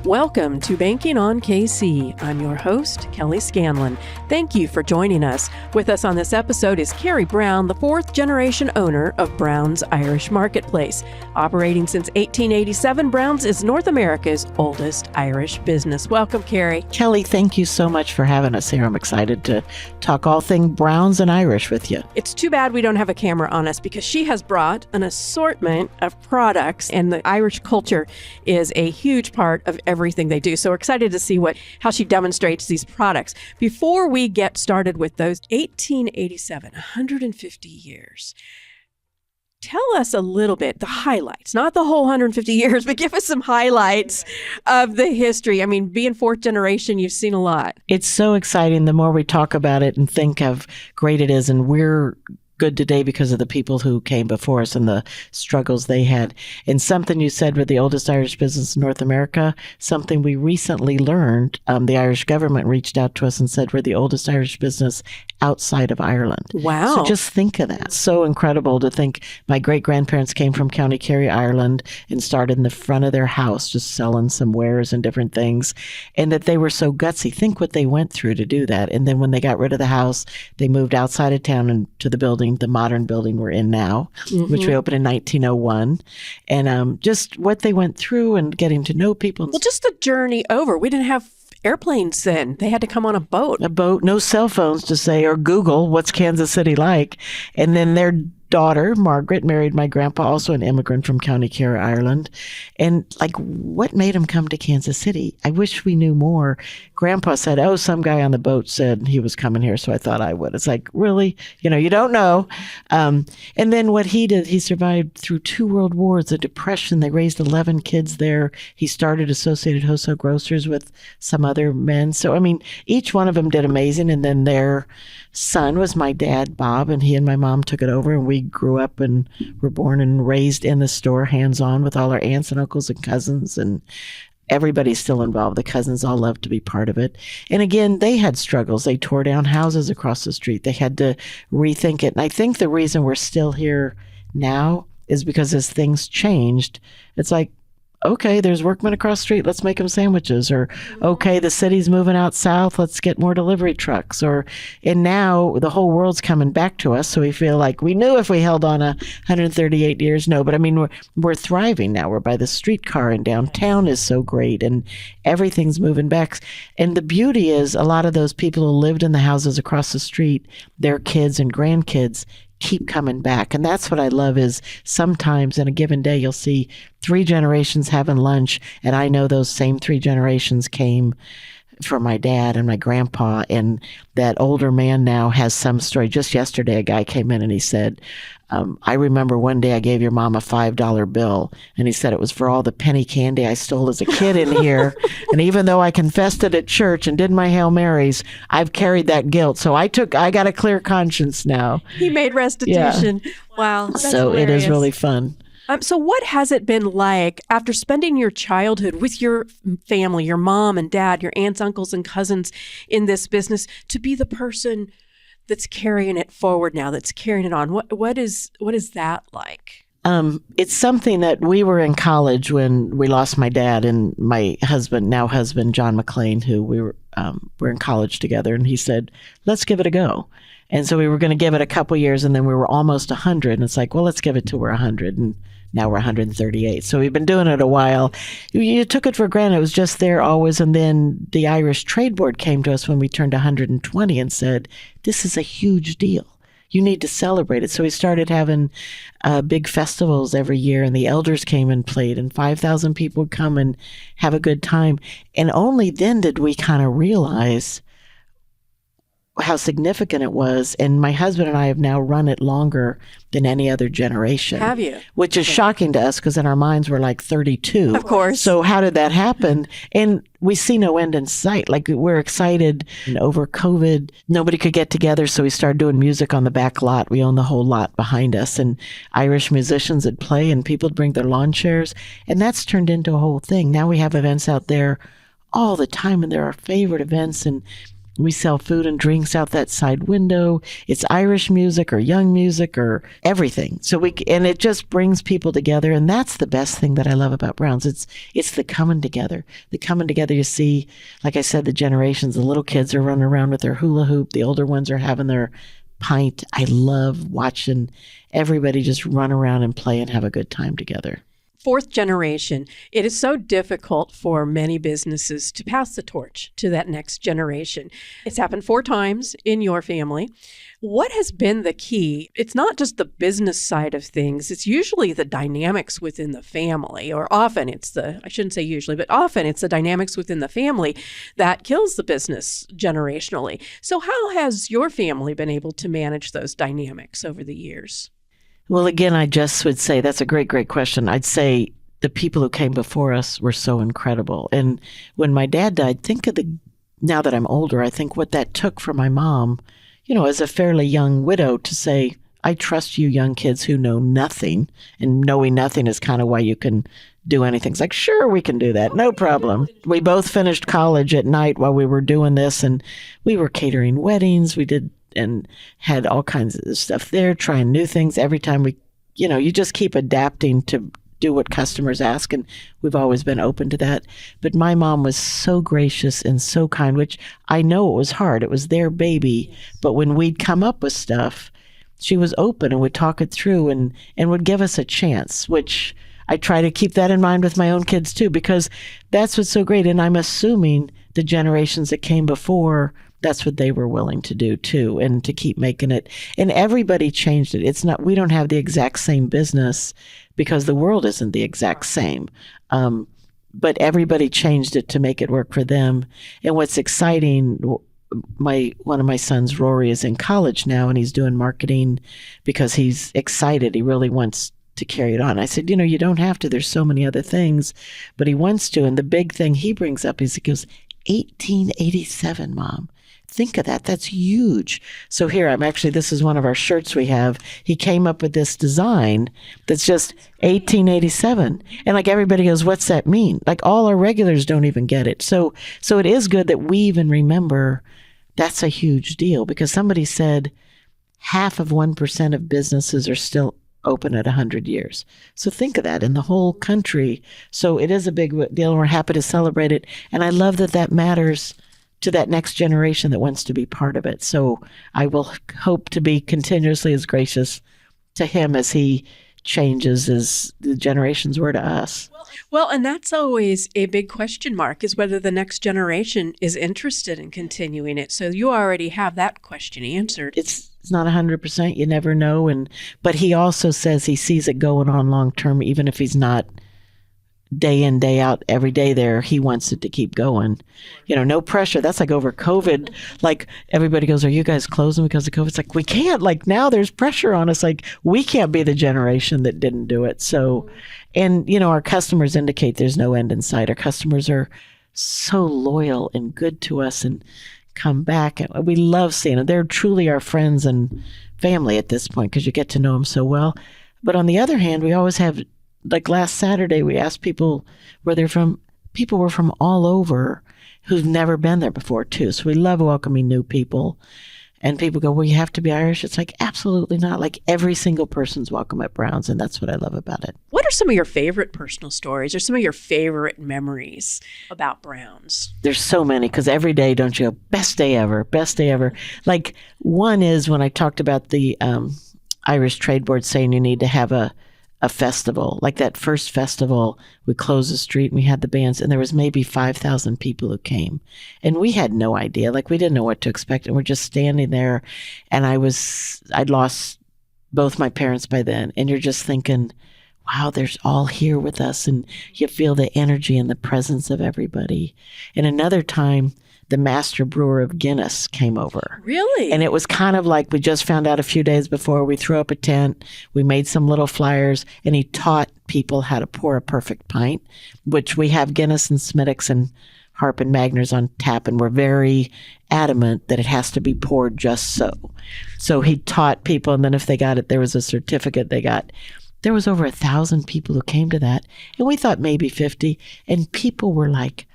Welcome to Banking on KC. I'm your host, Kelly Scanlon. Thank you for joining us. With us on this episode is Kerry Browne, the fourth generation owner of Browne's Irish Marketplace. Operating since 1887, Browne's is North America's oldest Irish business. Welcome, Kerry. Kelly, thank you so much for having us here. I'm excited to talk all things Browne's and Irish with you. It's too bad we don't have a camera on us because she has brought an assortment of products, and the Irish culture is a huge part of everything they do. So we're excited to see how she demonstrates these products. Before we get started with those, 1887, 150 years. Tell us a little bit, the highlights, not the whole 150 years, but give us some highlights of the history. I mean, being fourth generation, you've seen a lot. It's so exciting the more we talk about it and think how great it is. And we're good today because of the people who came before us and the struggles they had. And something you said with the oldest Irish business in North America, something we recently learned, the Irish government reached out to us and said we're the oldest Irish business outside of Ireland. Wow. So just think of that. So incredible to think my great-grandparents came from County Kerry, Ireland, and started in the front of their house just selling some wares and different things, and that they were so gutsy. Think what they went through to do that. And then when they got rid of the house, they moved outside of town and to the building, the modern building we're in now, which we opened in 1901. And just what they went through and getting to know people. Well, just the journey over. We didn't have airplanes then. They had to come on a boat. No cell phones to say, or Google, what's Kansas City like? And then their daughter, Margaret, married my grandpa, also an immigrant from County Kerry, Ireland. And what made him come to Kansas City? I wish we knew more. Grandpa said, some guy on the boat said he was coming here, so I thought I would. It's like, really? You don't know. And then what he did, he survived through 2 world wars, the Depression. They raised 11 kids there. He started Associated Wholesale Grocers with some other men. So, each one of them did amazing. And then their son was my dad, Bob, and he and my mom took it over, and we grew up and were born and raised in the store, hands-on with all our aunts and uncles and cousins, and everybody's still involved. The cousins all love to be part of it. And again, they had struggles. They tore down houses across the street. They had to rethink it. And I think the reason we're still here now is because as things changed, it's like, okay, there's workmen across the street, let's make them sandwiches. Or, okay, the city's moving out south, let's get more delivery trucks. And now the whole world's coming back to us, so we feel like we knew if we held on 138 years. No, but we're thriving now. We're by the streetcar, and downtown is so great, and everything's moving back. And the beauty is a lot of those people who lived in the houses across the street, their kids and grandkids, keep coming back. And that's what I love is sometimes in a given day, you'll see 3 generations having lunch. And I know those same 3 generations came from my dad and my grandpa. And that older man now has some story. Just yesterday, a guy came in and he said, I remember one day I gave your mom a $5 bill. And he said it was for all the penny candy I stole as a kid in here. And even though I confessed it at church and did my Hail Marys, I've carried that guilt. So I got a clear conscience now. He made restitution. Yeah. Wow. So hilarious. It is really fun. So what has it been like after spending your childhood with your family, your mom and dad, your aunts, uncles, and cousins in this business, to be the person that's carrying it forward now, that's carrying it on? What is that like? It's something that we were in college when we lost my dad, and my now husband, John McLean, who we were in college together, and he said, let's give it a go. And so we were going to give it a couple years, and then we were almost 100. And it's like, well, let's give it till we're 100. And now we're 138. So we've been doing it a while. You took it for granted. It was just there always. And then the Irish Trade Board came to us when we turned 120 and said, this is a huge deal. You need to celebrate it. So we started having big festivals every year, and the elders came and played, and 5,000 people would come and have a good time. And only then did we kind of realize how significant it was. And my husband and I have now run it longer than any other generation. Have you? Which is shocking to us because in our minds we're like 32. Of course. So how did that happen? And we see no end in sight. Like, we're excited. And over COVID, nobody could get together, so we started doing music on the back lot. We own the whole lot behind us, and Irish musicians would play, and people would bring their lawn chairs, and that's turned into a whole thing. Now we have events out there all the time, and they're our favorite events, and We sell food and drinks out that side window. It's Irish music or young music or everything. And it just brings people together. And that's the best thing that I love about Browne's. It's the coming together. The coming together, you see, like I said, the generations, the little kids are running around with their hula hoop. The older ones are having their pint. I love watching everybody just run around and play and have a good time together. Fourth generation, it is so difficult for many businesses to pass the torch to that next generation. It's happened 4 times in your family. What has been the key? It's not just the business side of things. It's usually the dynamics within the family, or often I shouldn't say usually, but often it's the dynamics within the family that kills the business generationally. So how has your family been able to manage those dynamics over the years? Well, again, I just would say that's a great, great question. I'd say the people who came before us were so incredible. And when my dad died, now that I'm older, I think what that took for my mom, as a fairly young widow to say, I trust you young kids who know nothing. And knowing nothing is kind of why you can do anything. It's like, sure, we can do that. No problem. We both finished college at night while we were doing this, and we were catering weddings. We did and had all kinds of stuff there, trying new things every time you just keep adapting to do what customers ask. And we've always been open to that. But my mom was so gracious and so kind, which I know it was hard. It was their baby. But when we'd come up with stuff, she was open and would talk it through and would give us a chance, which I try to keep that in mind with my own kids too, because that's what's so great. And I'm assuming the generations that came before, that's what they were willing to do too, and to keep making it. And everybody changed it. We don't have the exact same business because the world isn't the exact same. But everybody changed it to make it work for them. And what's exciting, one of my sons, Rory, is in college now, and he's doing marketing because he's excited. He really wants to carry it on. I said, you don't have to. There's so many other things, but he wants to. And the big thing he brings up is he goes, 1887, Mom. Think of that. That's huge. So here, this is one of our shirts we have. He came up with this design that's just 1887. And like everybody goes, what's that mean? Like all our regulars don't even get it. So it is good that we even remember that's a huge deal, because somebody said half of 1% of businesses are still open at 100 years. So think of that in the whole country. So it is a big deal, and we're happy to celebrate it. And I love that matters to that next generation that wants to be part of it. So I will hope to be continuously as gracious to him as he changes as the generations were to us. Well, and that's always a big question mark, is whether the next generation is interested in continuing it. So you already have that question answered. It's not 100%. You never know. But he also says he sees it going on long term, even if he's not day in, day out, every day there. He wants it to keep going. No pressure. That's like over COVID. Like everybody goes, are you guys closing because of COVID? It's like, we can't. Like now there's pressure on us. Like we can't be the generation that didn't do it. So, and our customers indicate there's no end in sight. Our customers are so loyal and good to us and come back. And we love seeing them. They're truly our friends and family at this point, because you get to know them so well. But on the other hand, we always have, like last Saturday, we asked people where they're from. People were from all over who've never been there before too. So we love welcoming new people. And people go, well, you have to be Irish. It's like, absolutely not. Like every single person's welcome at Browne's. And that's what I love about it. What are some of your favorite personal stories, or some of your favorite memories about Browne's? There's so many, because every day, don't you go, best day ever, best day ever. Like one is when I talked about the Irish Trade Board saying you need to have a festival. Like that first festival, we closed the street and we had the bands, and there was maybe 5,000 people who came, and we had no idea. Like we didn't know what to expect, and we're just standing there, and I'd lost both my parents by then, and you're just thinking, wow, there's all here with us, and you feel the energy and the presence of everybody. And another time, the master brewer of Guinness came over. Really? And it was kind of like, we just found out a few days before. We threw up a tent, we made some little flyers, and he taught people how to pour a perfect pint, which we have Guinness and Smithwick's and Harp and Magners on tap, and we're very adamant that it has to be poured just so. So he taught people, and then if they got it, there was a certificate they got. There was over 1,000 people who came to that, and we thought maybe 50, and people were like,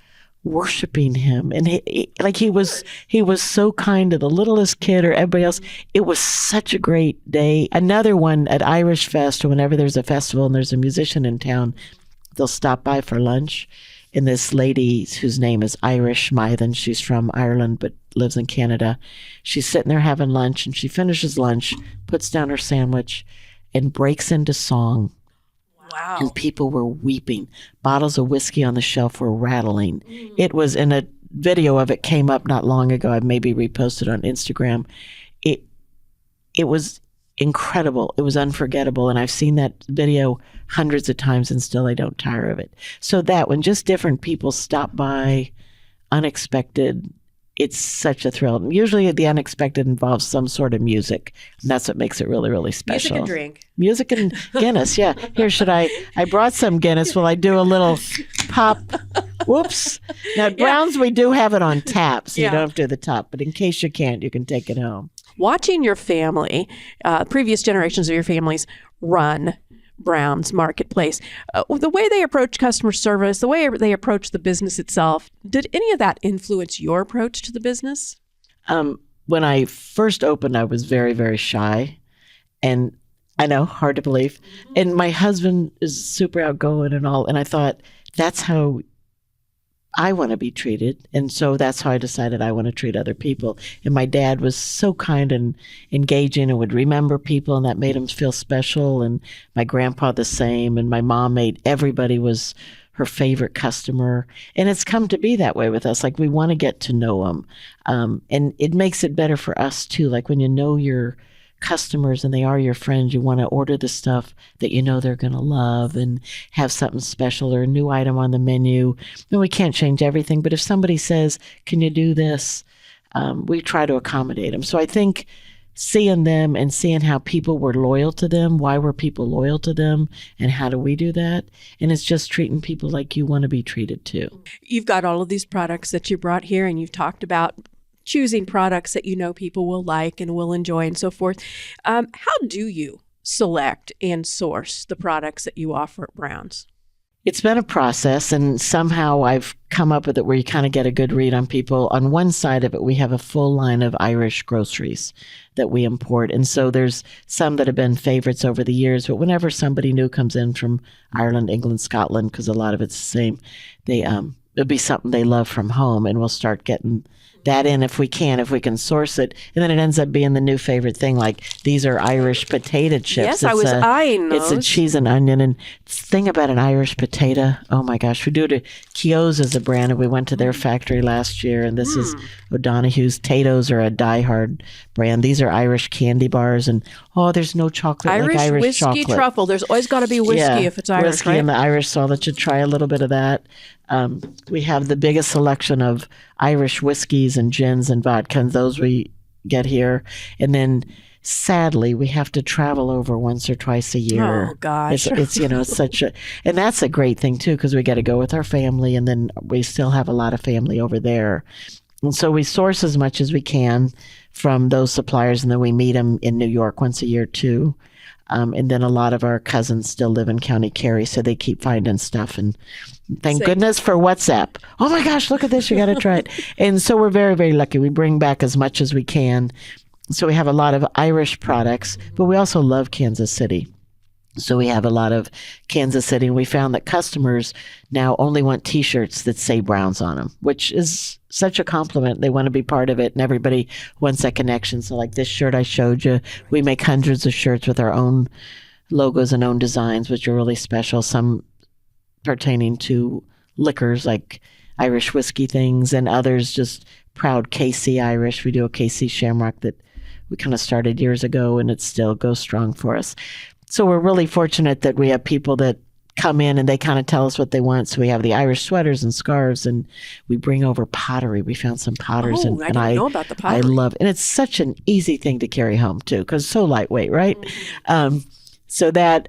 worshiping him. And he was so kind to the littlest kid or everybody else. It was such a great day. Another one at Irish Fest, or whenever there's a festival and there's a musician in town, they'll stop by for lunch. And this lady, whose name is Irish Mythen, she's from Ireland but lives in Canada, she's sitting there having lunch, and she finishes lunch, puts down her sandwich, and breaks into song. Wow. And people were weeping. Bottles of whiskey on the shelf were rattling. It was, in a video of it came up not long ago. I maybe reposted on Instagram. It was incredible. It was unforgettable. And I've seen that video hundreds of times and still I don't tire of it. So that when just different people stop by, unexpected, it's such a thrill. Usually the unexpected involves some sort of music. And that's what makes it really, really special. Music and drink. Music and Guinness, yeah. Here, I brought some Guinness. Will I do a little pop? Whoops. Now, at Browne's, we do have it on tap, so you don't have to do the top. But in case you can't, you can take it home. Watching your family, previous generations of your families run Browne's Marketplace, the way they approach customer service, the way they approach the business itself, did any of that influence your approach to the business? When I first opened, I was very, very shy. And I know, hard to believe. And my husband is super outgoing and all. And I thought, that's how I want to be treated. And so that's how I decided I want to treat other people. And my dad was so kind and engaging and would remember people, and that made him feel special. And my grandpa the same. And my mom made everybody was her favorite customer. And it's come to be that way with us. Like, we want to get to know them. And it makes it better for us too. Like, when you know your customers and they are your friends, you want to order the stuff that you know they're going to love and have something special or a new item on the menu. And we can't change everything, but if somebody says, can you do this? We try to accommodate them. So I think seeing them and seeing how people were loyal to them, why were people loyal to them, and how do we do that? And it's just treating people like you want to be treated too. You've got all of these products that you brought here, and you've talked about choosing products that you know people will like and will enjoy and so forth. How do you select and source the products that you offer at Browne's? It's been a process, and somehow I've come up with it where you kind of get a good read on people. On one side of it, we have a full line of Irish groceries that we import. And so there's some that have been favorites over the years, but whenever somebody new comes in from Ireland, England, Scotland, because a lot of it's the same, it'll be something they love from home, and we'll start getting that in if we can source it. And then it ends up being the new favorite thing. Like, these are Irish potato chips. Yes, I was eyeing those. It's a cheese and onion. And the thing about an Irish potato, oh my gosh, we do it. Keogh's is a brand, and we went to their factory last year. And this is O'Donoghue's. Tato's are a diehard brand. These are Irish candy bars. And there's no chocolate like Irish whiskey chocolate. Truffle. There's always got to be whiskey if it's Irish, whiskey right? and the Irish salt. That should try a little bit of that. We have the biggest selection of Irish whiskeys and gins and vodka, and those we get here. And then, sadly, we have to travel over once or twice a year. Oh, gosh. It's such a, and that's a great thing too, because we get to go with our family, and then we still have a lot of family over there. And so we source as much as we can from those suppliers, and then we meet them in New York once a year too. And then a lot of our cousins still live in County Kerry, so they keep finding stuff. And thank goodness for WhatsApp. Oh my gosh, look at this. You got to try it. And so we're very, very lucky. We bring back as much as we can. So we have a lot of Irish products, but we also love Kansas City. So we have a lot of Kansas City, and we found that customers now only want T-shirts that say Browne's on them, which is such a compliment. They want to be part of it, and everybody wants that connection. So like this shirt I showed you, we make hundreds of shirts with our own logos and own designs, which are really special, some pertaining to liquors like Irish whiskey things, and others just proud KC Irish. We do a KC Shamrock that we kind of started years ago, and it still goes strong for us. So we're really fortunate that we have people that come in and they kind of tell us what they want. So we have the Irish sweaters and scarves, and we bring over pottery. We found some potters. I didn't know about the pottery. I love, and it's such an easy thing to carry home too, because it's so lightweight, right? So that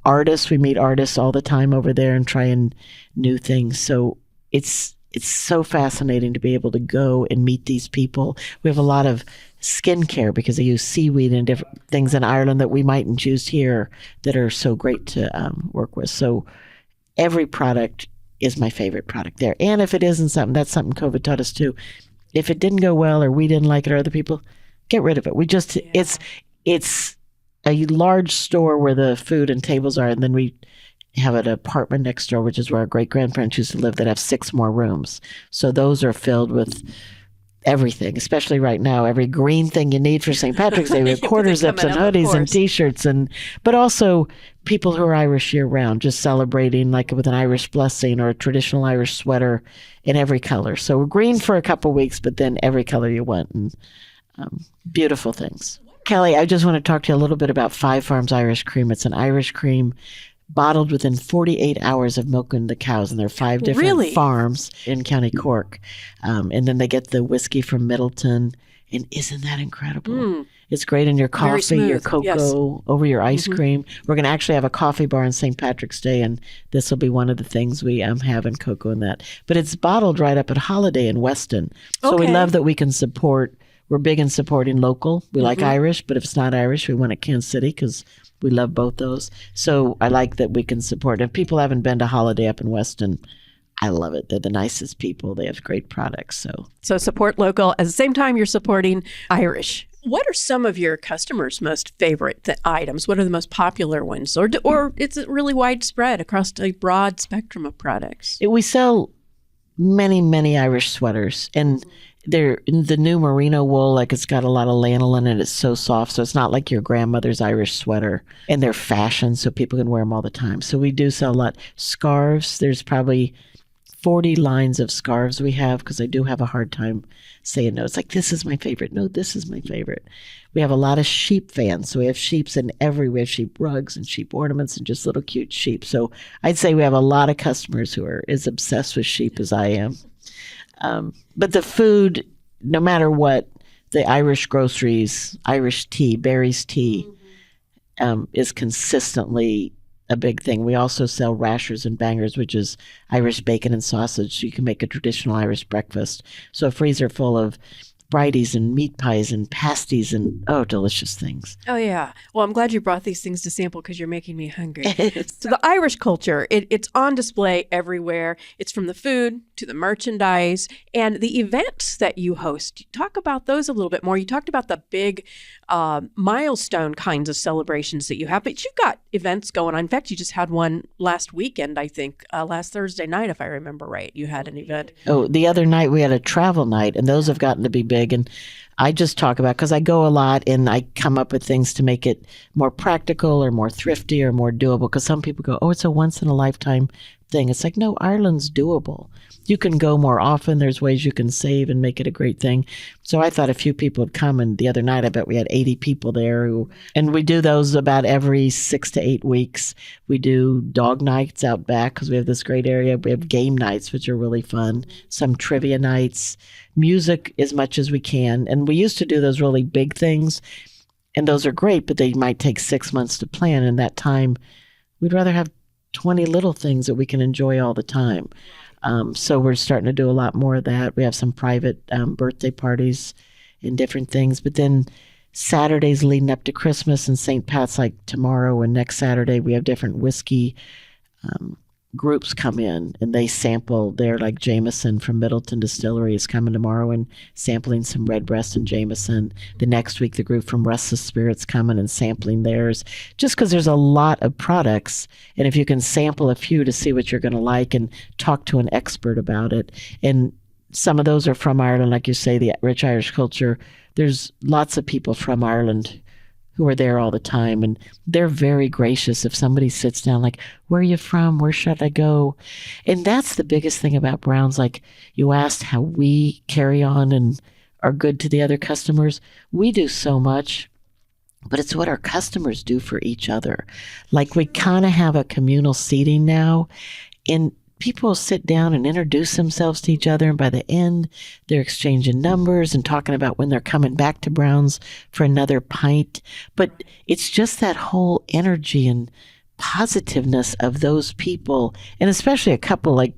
artists, we meet artists all the time over there and trying new things. So it's so fascinating to be able to go and meet these people. We have a lot of skincare because they use seaweed and different things in Ireland that we mightn't use here that are so great to work with. So every product is my favorite product there. And if it isn't something, that's something COVID taught us too. If it didn't go well or we didn't like it or other people, get rid of it. It's a large store where the food and tables are, and then we have an apartment next door, which is where our great-grandparents used to live, that have 6 more rooms. So those are filled with everything, especially right now, every green thing you need for St. Patrick's Day. We have quarter zips and hoodies and T-shirts, but also people who are Irish year-round, just celebrating like with an Irish blessing or a traditional Irish sweater in every color. So we're green for a couple weeks, but then every color you want, and beautiful things. Kelly, I just want to talk to you a little bit about Five Farms Irish Cream. It's an Irish cream bottled within 48 hours of milking the cows, and there are 5 different farms in County Cork. And then they get the whiskey from Middleton, and isn't that incredible? It's great in your coffee, your cocoa, over your ice cream. We're going to actually have a coffee bar on St. Patrick's Day, and this will be one of the things we have in cocoa in that. But it's bottled right up at Holiday in Weston. So we love that we can support. We're big in supporting local. We like Irish, but if it's not Irish, we want it Kansas City because we love both those. So I like that we can support. If people haven't been to Holiday up in Weston, I love it. They're the nicest people. They have great products. So support local. At the same time, you're supporting Irish. What are some of your customers' most favorite items? What are the most popular ones? Or is it really widespread across a broad spectrum of products? We sell many, many Irish sweaters. And they're the new merino wool, like it's got a lot of lanolin and it's so soft. So it's not like your grandmother's Irish sweater. And they're fashion, so people can wear them all the time. So we do sell a lot. Scarves, there's probably 40 lines of scarves we have, because I do have a hard time saying no. It's like, this is my favorite. No, this is my favorite. We have a lot of sheep fans. So we have sheeps in every way, sheep rugs and sheep ornaments and just little cute sheep. So I'd say we have a lot of customers who are as obsessed with sheep as I am. But the food, no matter what, the Irish groceries, Irish tea, Barry's tea, is consistently a big thing. We also sell rashers and bangers, which is Irish bacon and sausage. So you can make a traditional Irish breakfast. So a freezer full of brighties and meat pies and pasties and, delicious things. Oh, yeah. Well, I'm glad you brought these things to sample because you're making me hungry. So the Irish culture, it's on display everywhere. It's from the food to the merchandise and the events that you host. Talk about those a little bit more. You talked about the big milestone kinds of celebrations that you have, but you've got events going on. In fact, you just had one last weekend, I think, last Thursday night, if I remember right. You had an event. Oh, the other night we had a travel night, and those have gotten to be big. And I just talk about, because I go a lot and I come up with things to make it more practical or more thrifty or more doable. Because some people go, it's a once in a lifetime thing. It's like, no, Ireland's doable. You can go more often. There's ways you can save and make it a great thing. So I thought a few people would come, and the other night I bet we had 80 people there. And we do those about every 6 to 8 weeks. We do dog nights out back because we have this great area. We have game nights, which are really fun. Some trivia nights, music as much as we can. And we used to do those really big things, and those are great, but they might take 6 months to plan. And that time, we'd rather have 20 little things that we can enjoy all the time. So we're starting to do a lot more of that. We have some private birthday parties and different things. But then Saturdays leading up to Christmas and St. Pat's, like tomorrow and next Saturday, we have different whiskey groups come in and they sample. They're like Jameson from Middleton Distillery is coming tomorrow and sampling some Redbreast and Jameson. The next week, the group from Restless Spirits coming and sampling theirs, just because there's a lot of products. And if you can sample a few to see what you're going to like and talk to an expert about it. And some of those are from Ireland, like you say, the rich Irish culture. There's lots of people from Ireland who are there all the time, and they're very gracious. If somebody sits down, like, where are you from? Where should I go? And that's the biggest thing about Browne's. Like, you asked how we carry on and are good to the other customers. We do so much, but it's what our customers do for each other. Like, we kind of have a communal seating now, and people sit down and introduce themselves to each other, and by the end, they're exchanging numbers and talking about when they're coming back to Browne's for another pint. But it's just that whole energy and positiveness of those people, and especially a couple like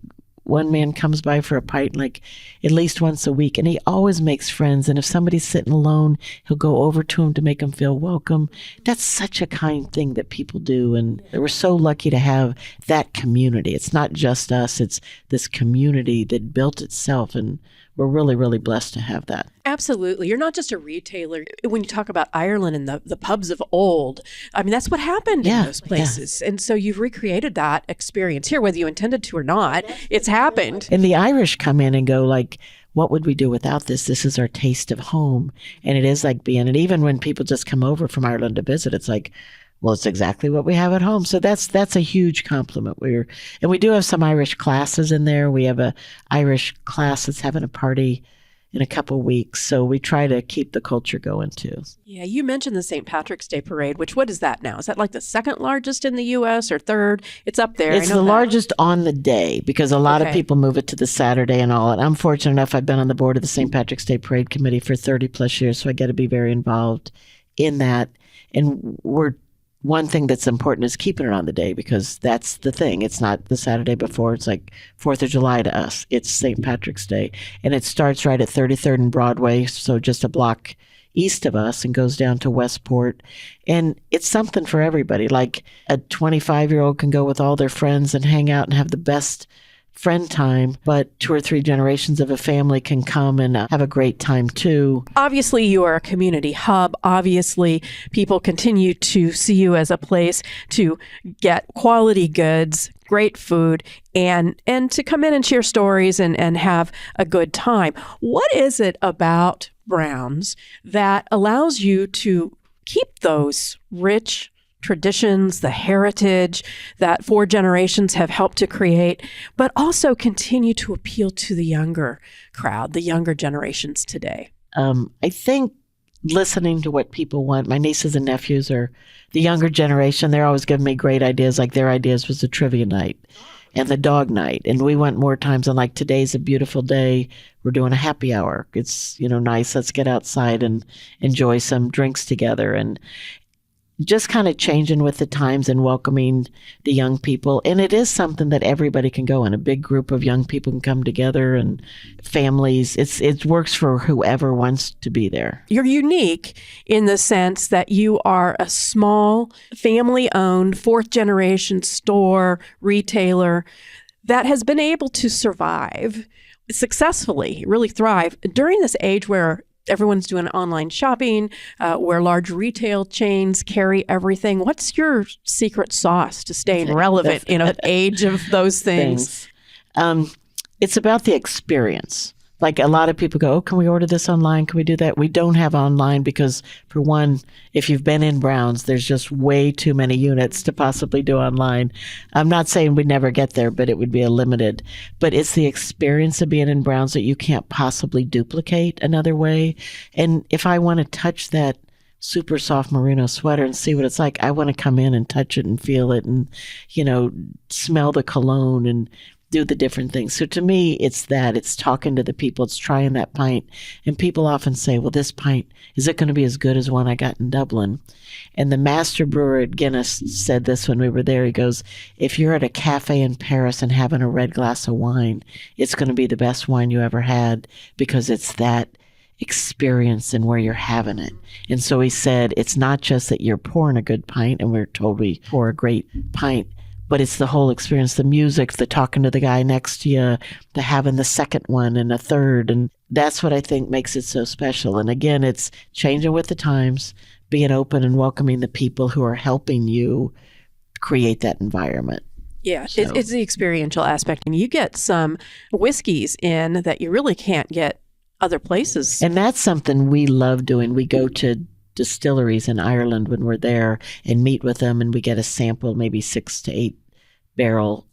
one man comes by for a pint like at least once a week, and he always makes friends. And if somebody's sitting alone, he'll go over to him to make them feel welcome. That's such a kind thing that people do. And we're so lucky to have that community. It's not just us. It's this community that built itself. And we're really, really blessed to have that. Absolutely. You're not just a retailer. When you talk about Ireland and the pubs of old, I mean, that's what happened in those places. And so you've recreated that experience here, whether you intended to or not. It's happened. And the Irish come in and go like, what would we do without this? This is our taste of home. And it is like being, and even when people just come over from Ireland to visit, it's like, well, it's exactly what we have at home. So that's a huge compliment. And we do have some Irish classes in there. We have a Irish class that's having a party in a couple of weeks. So we try to keep the culture going too. Yeah, you mentioned the St. Patrick's Day Parade, what is that now? Is that like the second largest in the U.S. or third? It's up there. It's the largest on the day because a lot of people move it to the Saturday and all. And I'm fortunate enough, I've been on the board of the St. Patrick's Day Parade Committee for 30 plus years. So I get to be very involved in that. And one thing that's important is keeping it on the day because that's the thing. It's not the Saturday before. It's like 4th of July to us. It's St. Patrick's Day. And it starts right at 33rd and Broadway, so just a block east of us, and goes down to Westport. And it's something for everybody. Like a 25-year-old can go with all their friends and hang out and have the best friend time, but 2 or 3 generations of a family can come and have a great time too. Obviously, you are a community hub. Obviously, people continue to see you as a place to get quality goods, great food, and to come in and share stories and have a good time. What is it about Browne's that allows you to keep those rich traditions, the heritage that 4 generations have helped to create, but also continue to appeal to the younger crowd, the younger generations today? I think listening to what people want. My nieces and nephews are the younger generation. They're always giving me great ideas. Like their ideas was the trivia night and the dog night. And we went more times on like, today's a beautiful day. We're doing a happy hour. It's, nice. Let's get outside and enjoy some drinks together. And just kind of changing with the times and welcoming the young people. And it is something that everybody can go in. A big group of young people can come together and families. It works for whoever wants to be there. You're unique in the sense that you are a small, family-owned, 4th generation store, retailer that has been able to survive successfully, really thrive during this age where everyone's doing online shopping, where large retail chains carry everything. What's your secret sauce to staying relevant in an age of those things? It's about the experience. Like a lot of people go, oh, can we order this online? Can we do that? We don't have online because, for one, if you've been in Browne's, there's just way too many units to possibly do online. I'm not saying we'd never get there, but it would be a limited. But it's the experience of being in Browne's that you can't possibly duplicate another way. And if I want to touch that super soft merino sweater and see what it's like, I want to come in and touch it and feel it and, smell the cologne and do the different things. So to me, it's talking to the people, it's trying that pint. And people often say, well, this pint, is it going to be as good as one I got in Dublin? And the master brewer at Guinness said this when we were there. He goes, if you're at a cafe in Paris and having a red glass of wine, it's going to be the best wine you ever had because it's that experience and where you're having it. And so he said, it's not just that you're pouring a good pint, and we're told we pour a great pint, but it's the whole experience, the music, the talking to the guy next to you, the having the second one and a third. And that's what I think makes it so special. And again, it's changing with the times, being open and welcoming the people who are helping you create that environment. Yeah, so it's the experiential aspect. And you get some whiskeys in that you really can't get other places. And that's something we love doing. We go to distilleries in Ireland when we're there and meet with them, and we get a sample, maybe 6 to 8 barrel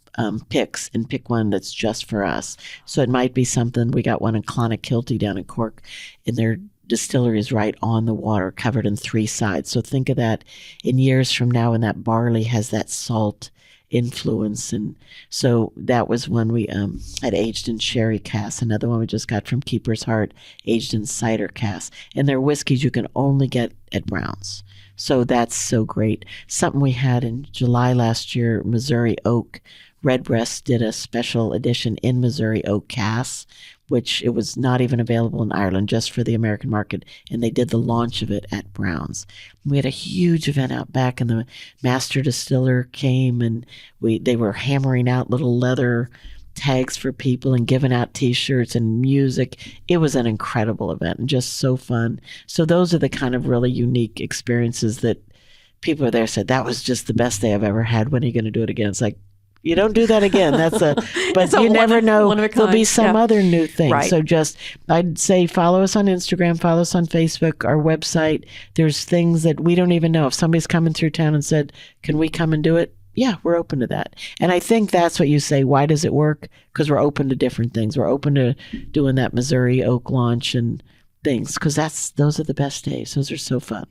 picks, and pick one that's just for us. So it might be something. We got one in Clonakilty down in Cork, and their distillery is right on the water, covered in 3 sides. So think of that in years from now, when that barley has that salt influence. And so that was one we had aged in sherry cask. Another one we just got from Keeper's Heart, aged in cider cask. And they're whiskeys you can only get at Browne's. So that's so great. Something we had in July last year, Missouri Oak Redbreast did a special edition in Missouri oak cask, which it was not even available in Ireland, just for the American market, and they did the launch of it at Browne's. We had a huge event out back, and the master distiller came, and they were hammering out little leather tags for people and giving out T-shirts and music. It was an incredible event and just so fun. So those are the kind of really unique experiences that people are there said, that was just the best day I've ever had. When are you going to do it again? It's like, you don't do that again. But you never know. There'll be some other new thing. Right. So I'd say follow us on Instagram, follow us on Facebook, our website. There's things that we don't even know. If somebody's coming through town and said, can we come and do it? Yeah, we're open to that. And I think that's what you say. Why does it work? Because we're open to different things. We're open to doing that Missouri oak launch and things, because those are the best days. Those are so fun.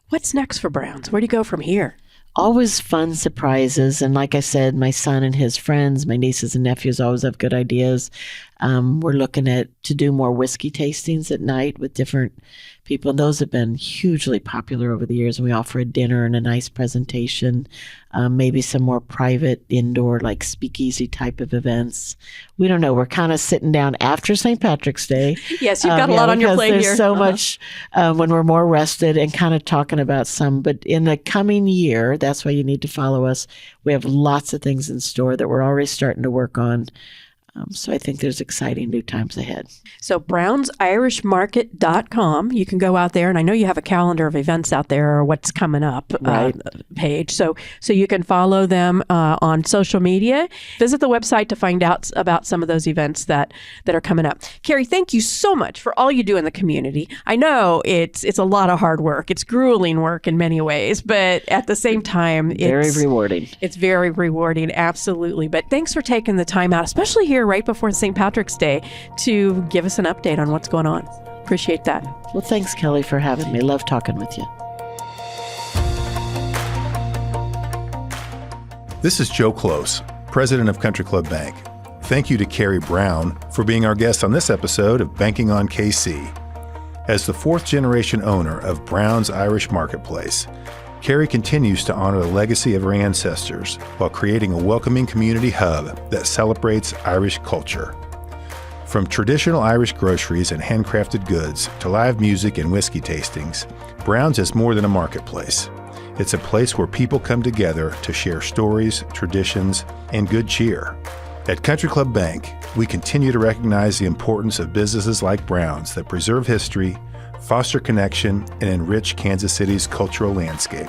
What's next for Browne's? Where do you go from here? Always fun surprises. And like I said, my son and his friends, my nieces and nephews always have good ideas. We're looking to do more whiskey tastings at night with different people. And those have been hugely popular over the years. And we offer a dinner and a nice presentation, maybe some more private indoor, like speakeasy type of events. We don't know. We're kind of sitting down after St. Patrick's Day. Yes, you've got a lot on your plate here. There's so much when we're more rested and kind of talking about some. But in the coming year, that's why you need to follow us. We have lots of things in store that we're already starting to work on. So I think there's exciting new times ahead. So brownsirishmarket.com. You can go out there, and I know you have a calendar of events out there or what's coming up page. So you can follow them on social media. Visit the website to find out about some of those events that are coming up. Kerry, thank you so much for all you do in the community. I know it's a lot of hard work. It's grueling work in many ways, but at the same time, very rewarding. It's very rewarding, absolutely. But thanks for taking the time out, especially here right before St. Patrick's Day, to give us an update on what's going on. Appreciate that. Well, thanks, Kelly, for having me. Love talking with you. This is Joe Close, president of Country Club Bank. Thank you to Kerry Browne for being our guest on this episode of Banking on KC. As the fourth generation owner of Browne's Irish Marketplace, Kerry continues to honor the legacy of her ancestors while creating a welcoming community hub that celebrates Irish culture. From traditional Irish groceries and handcrafted goods to live music and whiskey tastings, Browne's is more than a marketplace. It's a place where people come together to share stories, traditions, and good cheer. At Country Club Bank, we continue to recognize the importance of businesses like Browne's that preserve history, foster connection, and enrich Kansas City's cultural landscape.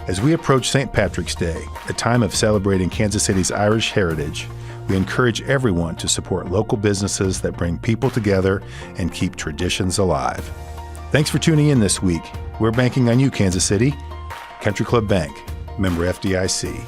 As we approach St. Patrick's Day, a time of celebrating Kansas City's Irish heritage, we encourage everyone to support local businesses that bring people together and keep traditions alive. Thanks for tuning in this week. We're banking on you, Kansas City. Country Club Bank, member FDIC.